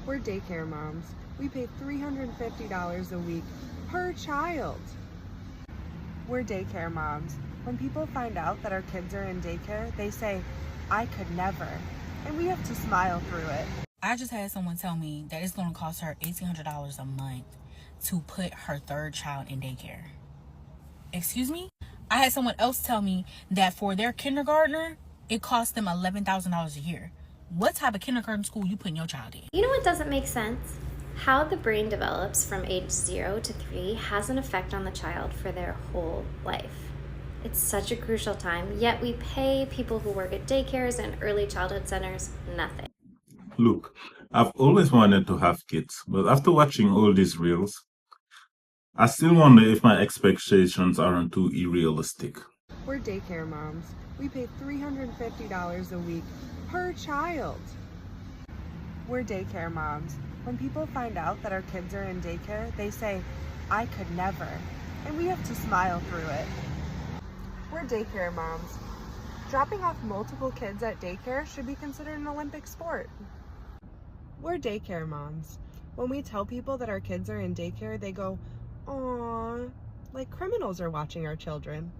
We're daycare moms. We pay $350 a week per child. We're daycare moms. When people find out that our kids are in daycare, they say, "I could never." And we have to smile through it. I just had someone tell me that it's going to cost her $1,800 a month to put her third child in daycare. Excuse me? I had someone else tell me that for their kindergartner, it costs them $11,000 a year. What type of kindergarten school you putting your child in? You know what doesn't make sense? How the brain develops from age 0 to 3 has an effect on the child for their whole life. It's such a crucial time, yet we pay people who work at daycares and early childhood centers nothing. Look, I've always wanted to have kids, but after watching all these reels, I still wonder if my expectations aren't too unrealistic. We're daycare moms. We pay $350 a week per child. We're daycare moms. When people find out that our kids are in daycare, they say, "I could never." And we have to smile through it. We're daycare moms. Dropping off multiple kids at daycare should be considered an Olympic sport. We're daycare moms. When we tell people that our kids are in daycare, they go, "Aw," like criminals are watching our children.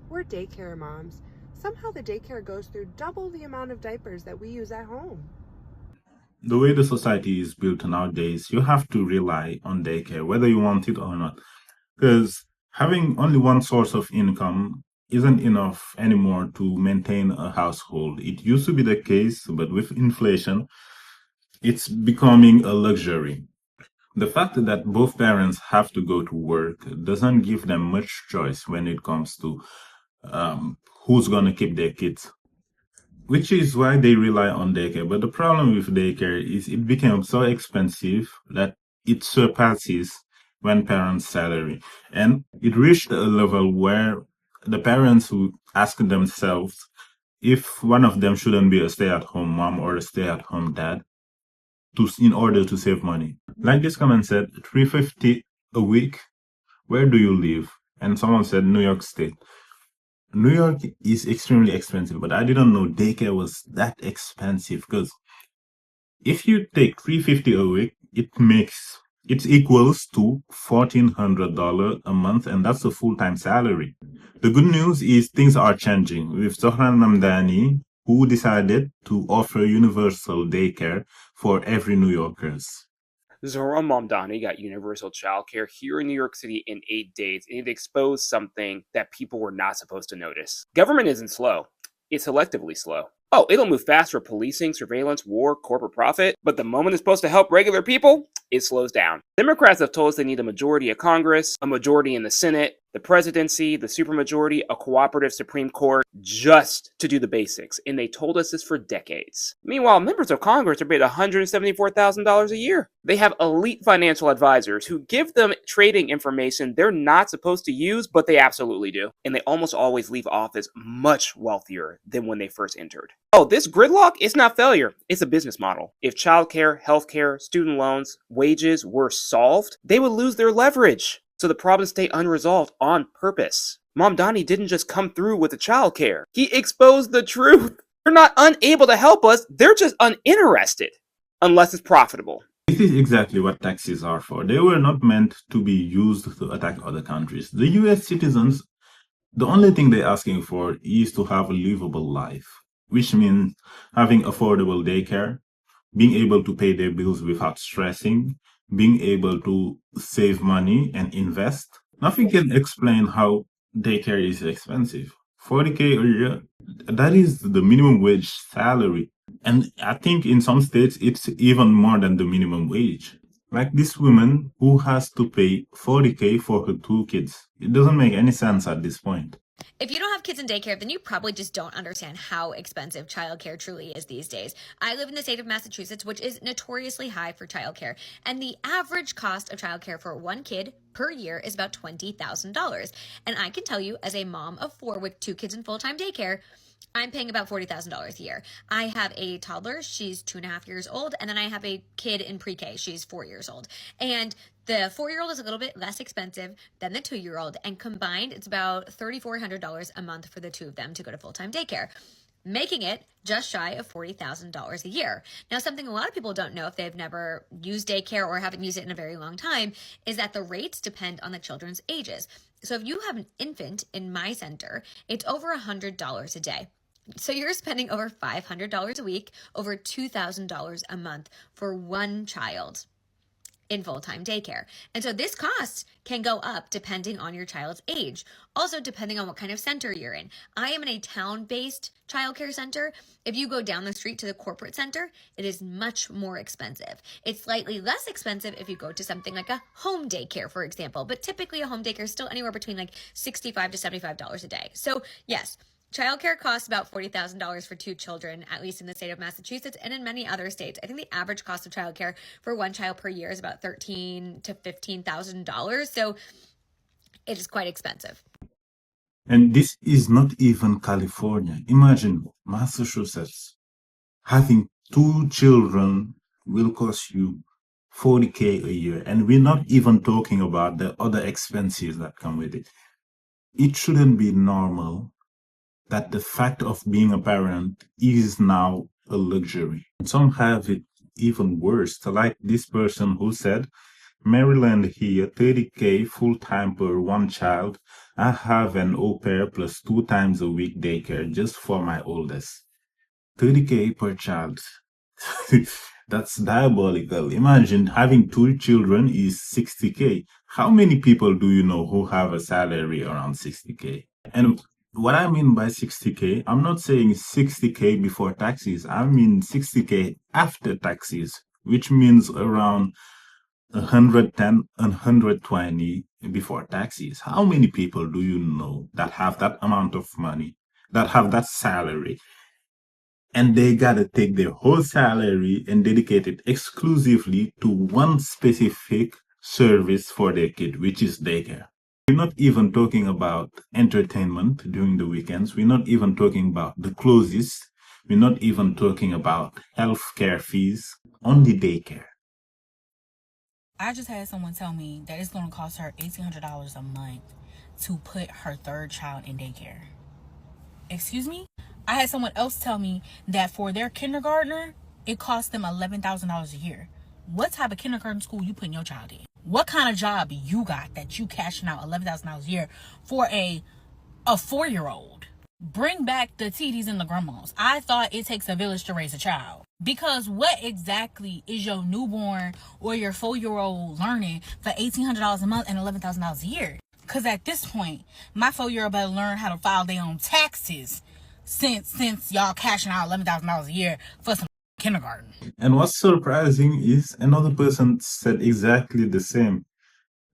We're daycare moms. Somehow the daycare goes through double the amount of diapers that we use at home. The way the society is built nowadays, you have to rely on daycare, whether you want it or not. Because having only one source of income isn't enough anymore to maintain a household. It used to be the case, but with inflation, it's becoming a luxury. The fact that both parents have to go to work doesn't give them much choice when it comes to who's going to keep their kids, which is why they rely on daycare. But the problem with daycare is it became so expensive that it surpasses one parent's salary. And it reached a level where the parents would ask themselves if one of them shouldn't be a stay-at-home mom or a stay-at-home dad in order to save money. Like this comment said, $350 a week, where do you live? And someone said New York State. New York is extremely expensive, but I didn't know daycare was that expensive, because if you take $350 a week, it equals to $1,400 a month, and that's a full-time salary. The good news is things are changing with Zohran Mamdani, who decided to offer universal daycare for every New Yorkers. Zohran Mamdani got universal childcare here in New York City in 8 days, and it exposed something that people were not supposed to notice. Government isn't slow. It's selectively slow. Oh, it'll move fast for policing, surveillance, war, corporate profit, but the moment it's supposed to help regular people, it slows down. Democrats have told us they need a majority of Congress, a majority in the Senate, the presidency, the supermajority, a cooperative Supreme Court, just to do the basics, and they told us this for decades. Meanwhile, members of Congress are paid $174,000 a year. They have elite financial advisors who give them trading information they're not supposed to use, but they absolutely do. And they almost always leave office much wealthier than when they first entered. Oh, this gridlock is not failure, it's a business model. If childcare, healthcare, student loans, wages were solved, they would lose their leverage. So the problems stay unresolved on purpose. Mamdani didn't just come through with the childcare. He exposed the truth. They're not unable to help us, they're just uninterested. Unless it's profitable. This is exactly what taxes are for. They were not meant to be used to attack other countries. The US citizens, the only thing they're asking for is to have a livable life, which means having affordable daycare, being able to pay their bills without stressing, being able to save money and invest. Nothing can explain how daycare is expensive. $40K a year, that is the minimum wage salary. And I think in some states, it's even more than the minimum wage. Like this woman who has to pay $40K for her 2 kids. It doesn't make any sense at this point. If you don't have kids in daycare, then you probably just don't understand how expensive childcare truly is these days. I live in the state of Massachusetts, which is notoriously high for childcare, and the average cost of childcare for one kid per year is about $20,000. And I can tell you, as a mom of 4 with 2 kids in full-time daycare, I'm paying about $40,000 a year. I have a toddler, she's 2.5 years old, and then I have a kid in pre-K, she's 4 years old. And the 4-year-old is a little bit less expensive than the 2-year-old, and combined, it's about $3,400 a month for the 2 of them to go to full-time daycare. making it just shy of $40,000 a year. Now, something a lot of people don't know if they've never used daycare or haven't used it in a very long time is that the rates depend on the children's ages. So if you have an infant in my center, it's over $100 a day. So you're spending over $500 a week, over $2,000 a month for one child in full-time daycare. And so this cost can go up depending on your child's age. Also, depending on what kind of center you're in. I am in a town-based childcare center. If you go down the street to the corporate center, it is much more expensive. It's slightly less expensive if you go to something like a home daycare, for example. But typically a home daycare is still anywhere between like $65 to $75 a day. So yes, childcare costs about $40,000 for two children, at least in the state of Massachusetts and in many other states. I think the average cost of childcare for one child per year is about $13,000 to $15,000. So it is quite expensive. And this is not even California. Imagine Massachusetts having two children will cost you $40K a year. And we're not even talking about the other expenses that come with it. It shouldn't be normal that the fact of being a parent is now a luxury. Some have it even worse, like this person who said, Maryland here, $30K full-time per one child. I have an au pair plus 2 times a week daycare just for my oldest. $30K per child. That's diabolical. Imagine having 2 children is $60K. How many people do you know who have a salary around $60K? And what I mean by $60K, I'm not saying $60K before taxes. I mean $60K after taxes, which means around $110, $120 before taxes. How many people do you know that have that amount of money, that have that salary, and they gotta take their whole salary and dedicate it exclusively to one specific service for their kid, which is daycare? We're not even talking about entertainment during the weekends. We're not even talking about the clothes. We're not even talking about healthcare fees, only daycare. I just had someone tell me that it's going to cost her $1,800 a month to put her third child in daycare. Excuse me? I had someone else tell me that for their kindergartner, it costs them $11,000 a year. What type of kindergarten school you putting your child in? What kind of job you got that you cashing out $11,000 a year for a 4-year-old? Bring back the TDs and the grandmas. I thought it takes a village to raise a child. Because what exactly is your newborn or your 4-year-old learning for $1,800 a month and $11,000 a year? Because at this point, my 4-year-old better learn how to file their own taxes since y'all cashing out $11,000 a year for some kindergarten. And what's surprising is another person said exactly the same.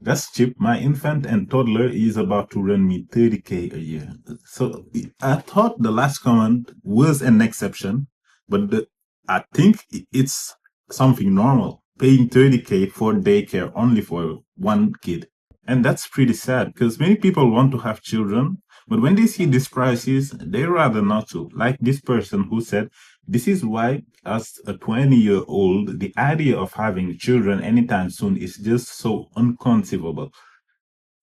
That's cheap. My infant and toddler is about to run me $30K a year. So I thought the last comment was an exception, but I think it's something normal. Paying $30K for daycare only for one kid. And that's pretty sad because many people want to have children, but when they see these prices, they rather not to. Like this person who said, this is why as a 20-year-old, the idea of having children anytime soon is just so inconceivable.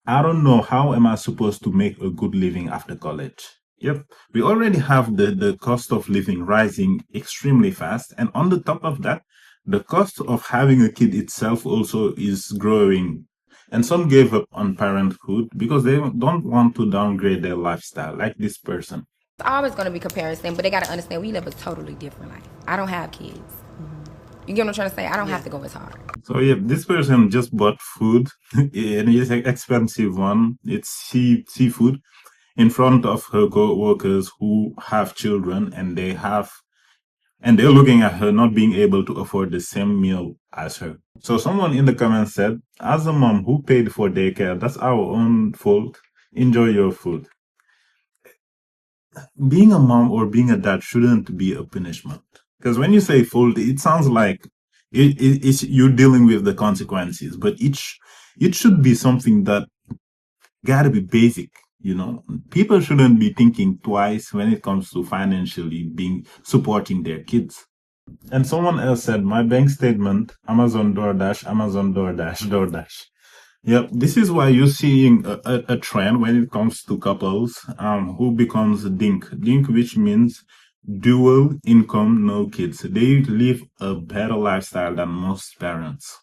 I don't know how am I supposed to make a good living after college. Yep, we already have the cost of living rising extremely fast. And on the top of that, the cost of having a kid itself also is growing. And some gave up on parenthood because they don't want to downgrade their lifestyle, like this person. It's always going to be comparison, but they got to understand we live a totally different life. I don't have kids. You get what I'm trying to say? I don't have to go as hard. So yeah, this person just bought food, and it's an expensive one. It's seafood in front of her co-workers who have children, and they're looking at her not being able to afford the same meal as her. So someone in the comments said, as a mom who paid for daycare, that's our own fault. Enjoy your food. Being a mom or being a dad shouldn't be a punishment. Because when you say fault, it sounds like it's you're dealing with the consequences. But it should be something that gotta be basic. You know, people shouldn't be thinking twice when it comes to financially supporting their kids. And someone else said, my bank statement, Amazon DoorDash, Amazon DoorDash, DoorDash. Yep, this is why you're seeing a trend when it comes to couples who becomes dink, which means dual income, no kids. They live a better lifestyle than most parents.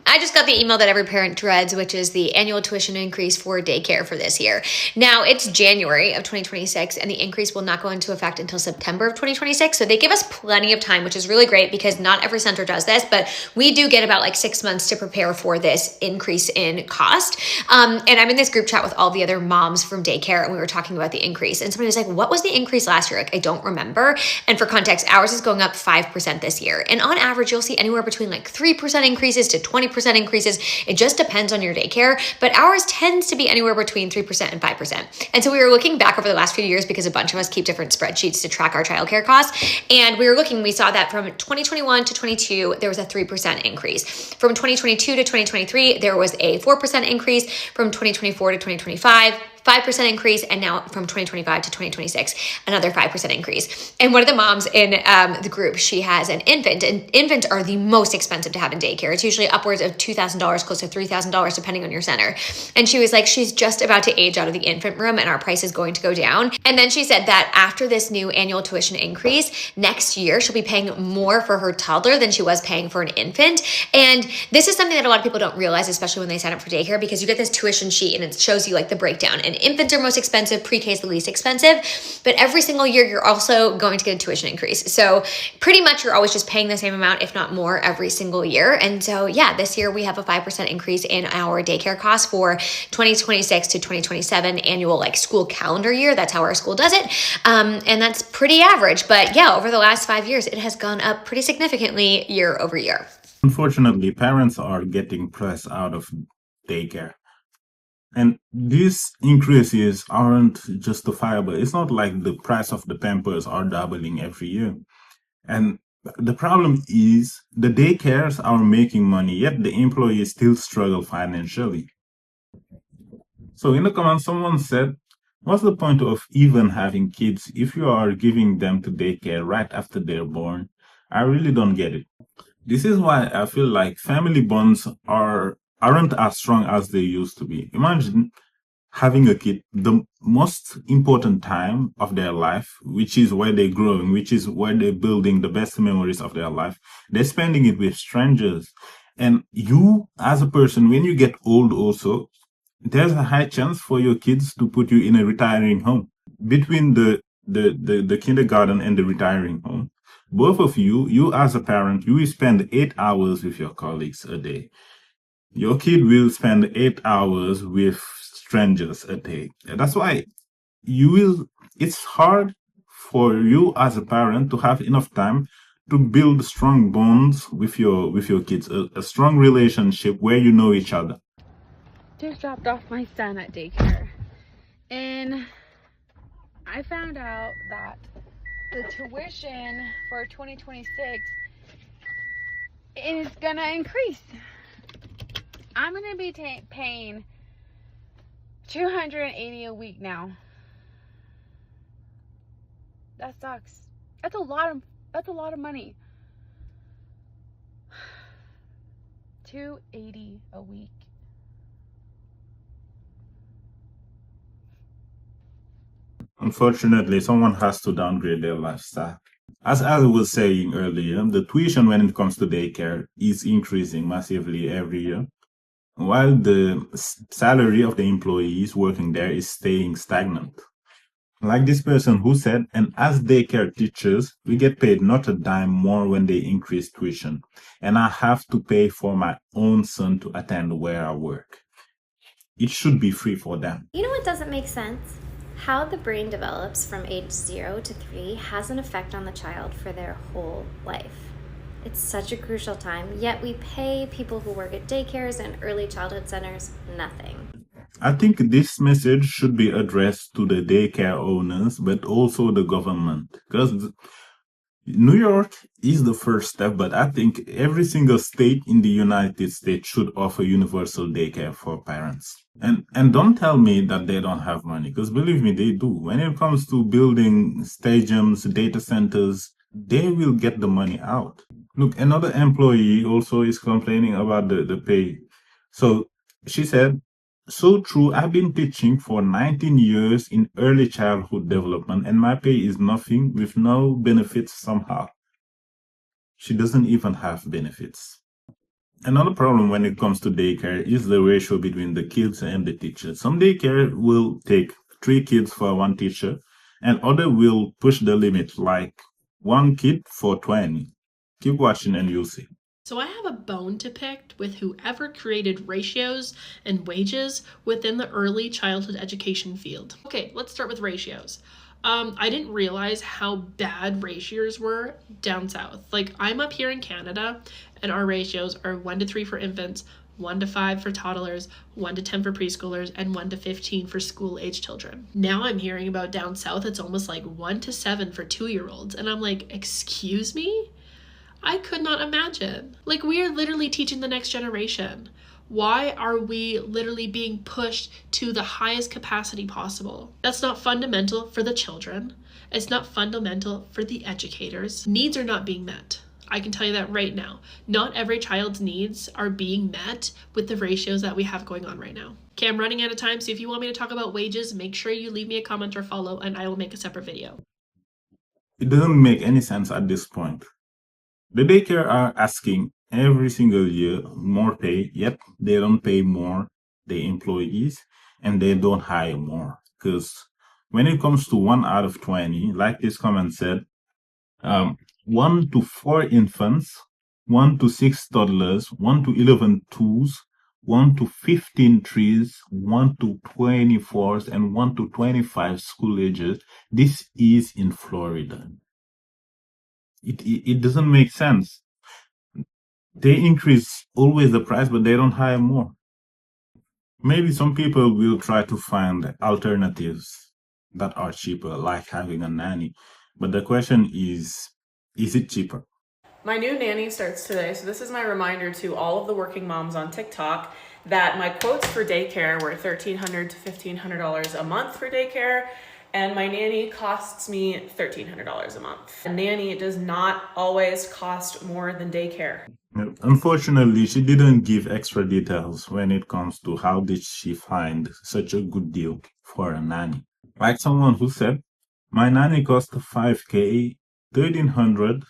I just got the email that every parent dreads, which is the annual tuition increase for daycare for this year. Now, it's January of 2026, and the increase will not go into effect until September of 2026. So they give us plenty of time, which is really great because not every center does this, but we do get about like 6 months to prepare for this increase in cost. And I'm in this group chat with all the other moms from daycare, and we were talking about the increase. And somebody was like, what was the increase last year? Like, I don't remember. And for context, ours is going up 5% this year. And on average, you'll see anywhere between like 3% increases to 20% increases. It just depends on your daycare, but ours tends to be anywhere between 3% and 5%. And so we were looking back over the last few years because a bunch of us keep different spreadsheets to track our childcare costs. And we were looking, we saw that from 2021 to 22, there was a 3% increase. From 2022 to 2023, there was a 4% increase. From 2024 to 2025, 5% increase, and now from 2025 to 2026, another 5% increase. And one of the moms in the group, she has an infant, and infants are the most expensive to have in daycare. It's usually upwards of $2,000, close to $3,000, depending on your center. And she was like, she's just about to age out of the infant room, and our price is going to go down. And then she said that after this new annual tuition increase, next year she'll be paying more for her toddler than she was paying for an infant. And this is something that a lot of people don't realize, especially when they sign up for daycare, because you get this tuition sheet and it shows you like the breakdown. And infants are most expensive, pre-K is the least expensive, but every single year you're also going to get a tuition increase. So pretty much you're always just paying the same amount, if not more, every single year. And so yeah, this year we have a 5% increase in our daycare costs for 2026 to 2027 annual like school calendar year. That's how our school does it. And that's pretty average. But yeah, over the last 5 years, it has gone up pretty significantly year over year. Unfortunately, parents are getting pressed out of daycare. And these increases aren't justifiable. It's not like the price of the Pampers are doubling every year. And the problem is the daycares are making money, yet the employees still struggle financially. So in the comments, someone said, what's the point of even having kids if you are giving them to daycare right after they're born? I really don't get it. This is why I feel like family bonds aren't as strong as they used to be. Imagine having a kid, the most important time of their life, which is where they're growing, which is where they're building the best memories of their life. They're spending it with strangers. And you, as a person, when you get old also, there's a high chance for your kids to put you in a retiring home. Between the kindergarten and the retiring home, both of you as a parent, you will spend 8 hours with your colleagues a day. Your kid will spend 8 hours with strangers a day. And that's why it's hard for you as a parent to have enough time to build strong bonds with your kids, a strong relationship where you know each other. Just dropped off my son at daycare, and I found out that the tuition for 2026 is gonna increase. I'm gonna be paying $280 a week now. That sucks. That's a lot of money. $280 a week. Unfortunately, someone has to downgrade their lifestyle. As I was saying earlier, the tuition when it comes to daycare is increasing massively every year, while the salary of the employees working there is staying stagnant. Like this person who said, and as daycare teachers, we get paid not a dime more when they increase tuition, and I have to pay for my own son to attend where I work. It should be free for them. You know what doesn't make sense? How the brain develops from age 0 to 3 has an effect on the child for their whole life. It's such a crucial time, yet we pay people who work at daycares and early childhood centers nothing. I think this message should be addressed to the daycare owners, but also the government, because New York is the first step, but I think every single state in the United States should offer universal daycare for parents. And don't tell me that they don't have money, because believe me, they do. When it comes to building stadiums, data centers, they will get the money out. Look, another employee also is complaining about the pay. So she said, So true. I've been teaching for 19 years in early childhood development, and my pay is nothing with no benefits somehow. She doesn't even have benefits. Another problem when it comes to daycare is the ratio between the kids and the teacher. Some daycare will take 3 kids for 1 teacher, and other will push the limit, like 1 kid for 20. Keep watching and you'll see. So I have a bone to pick with whoever created ratios and wages within the early childhood education field. Okay, let's start with ratios. I didn't realize how bad ratios were down south. Like, I'm up here in Canada, and our ratios are 1 to 3 for infants, 1 to 5 for toddlers, 1 to 10 for preschoolers, and 1 to 15 for school-age children. Now I'm hearing about down south, it's almost like 1 to 7 for 2-year-olds, and I'm like, excuse me? I could not imagine. Like, we are literally teaching the next generation. Why are we literally being pushed to the highest capacity possible? That's not fundamental for the children. It's not fundamental for the educators. Needs are not being met. I can tell you that right now. Not every child's needs are being met with the ratios that we have going on right now. Okay, I'm running out of time, so if you want me to talk about wages, make sure you leave me a comment or follow, and I will make a separate video. It doesn't make any sense at this point. The daycare are asking every single year more pay, yet they don't pay more the employees and they don't hire more. Because when it comes to 1 out of 20, like this comment said, 1 to 4 infants, 1 to 6 toddlers, 1 to 11 twos, 1 to 15 trees, 1 to 24s, and 1 to 25 school ages. This is in Florida. It doesn't make sense. They increase always the price, but they don't hire more. Maybe some people will try to find alternatives that are cheaper, like having a nanny. But the question is it cheaper? My new nanny starts today, so this is my reminder to all of the working moms on TikTok that my quotes for daycare were $1,300 to $1,500 a month for daycare, and my nanny costs me $1,300 a month. A nanny does not always cost more than daycare. Unfortunately, she didn't give extra details when it comes to how did she find such a good deal for a nanny. Like someone who said, my nanny cost $5,000, $1,300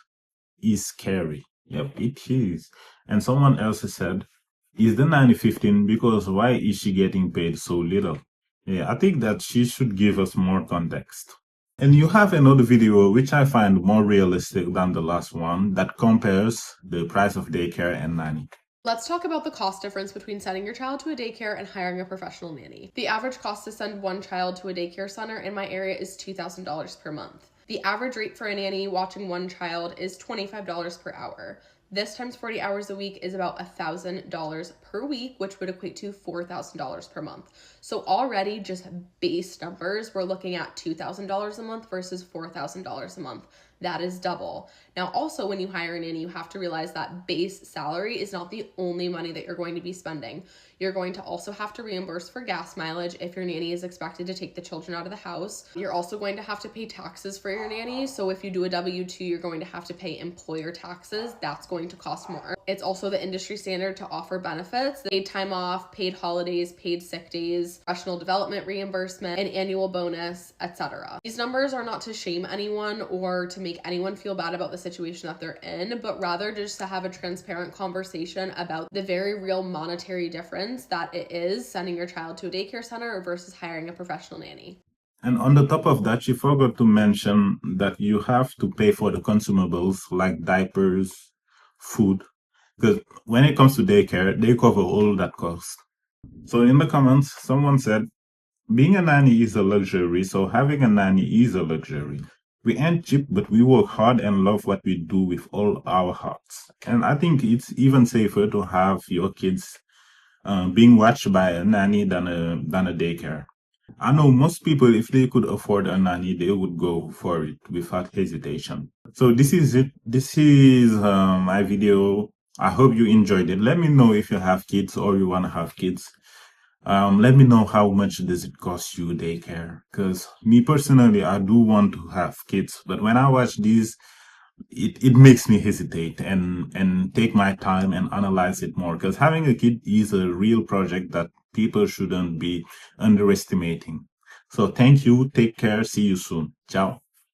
is scary. Yep, it is. And someone else said, is the nanny 15 because why is she getting paid so little? Yeah, I think that she should give us more context. And you have another video which I find more realistic than the last one that compares the price of daycare and nanny. Let's talk about the cost difference between sending your child to a daycare and hiring a professional nanny. The average cost to send one child to a daycare center in my area is $2,000 per month. The average rate for a nanny watching one child is $25 per hour. This times 40 hours a week is about $1,000 per week, which would equate to $4,000 per month. So already just base numbers, we're looking at $2,000 a month versus $4,000 a month. That is double. Now, also when you hire a nanny, you have to realize that base salary is not the only money that you're going to be spending. You're going to also have to reimburse for gas mileage if your nanny is expected to take the children out of the house. You're also going to have to pay taxes for your nanny. So if you do a W-2, you're going to have to pay employer taxes. That's going to cost more. It's also the industry standard to offer benefits, paid time off, paid holidays, paid sick days, professional development reimbursement, an annual bonus, etc. These numbers are not to shame anyone or to make anyone feel bad about the situation that they're in, but rather just to have a transparent conversation about the very real monetary difference that it is sending your child to a daycare center versus hiring a professional nanny. And on the top of that, she forgot to mention that you have to pay for the consumables like diapers, food, because when it comes to daycare, they cover all that cost. So in the comments, someone said, being a nanny is a luxury, so having a nanny is a luxury. We ain't cheap, but we work hard and love what we do with all our hearts. And I think it's even safer to have your kids being watched by a nanny than a daycare. I know most people, if they could afford a nanny, they would go for it without hesitation. So this is it. This is my video. I hope you enjoyed it. Let me know if you have kids or you want to have kids. Let me know how much does it cost you daycare, because me personally, I do want to have kids, but when I watch these, it makes me hesitate and take my time and analyze it more, because having a kid is a real project that people shouldn't be underestimating. So thank you. Take care. See you soon. Ciao.